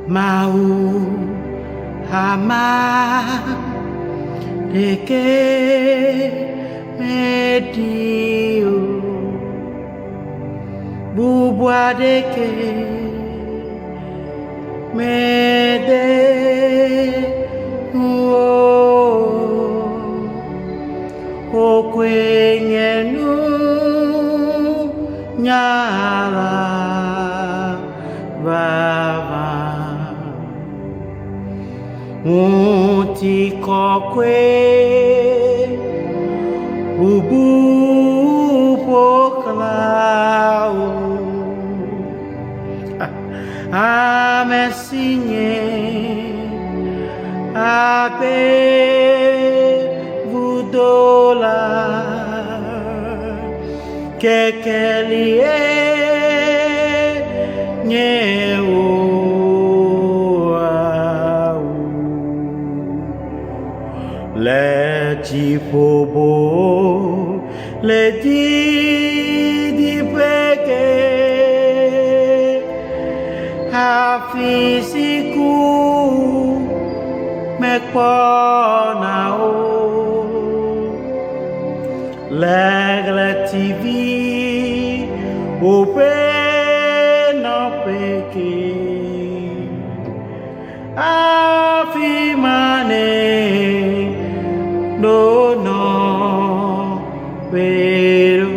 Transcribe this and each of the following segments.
Mawu Ameaɖeke medio bubu aɖeke mede okwenye nu nyala baba Muti kokwe bubu poklao amesinye abe vudola kekelie nyewo le jipobo le di peke afisiku mekpona o le TV ope no peke afimane no pero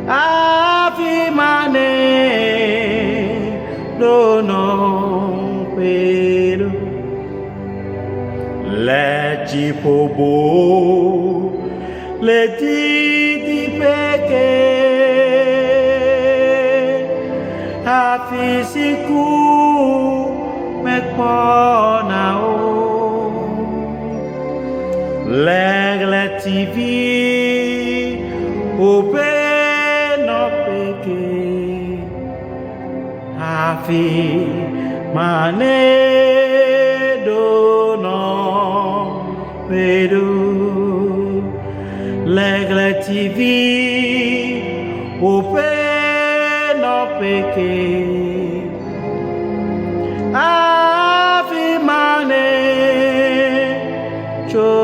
afimane no pero le jipobo le di peke afisiku mekpona o le TV ope no peke afi mane do no pedu le TV ope no peke afi mane cho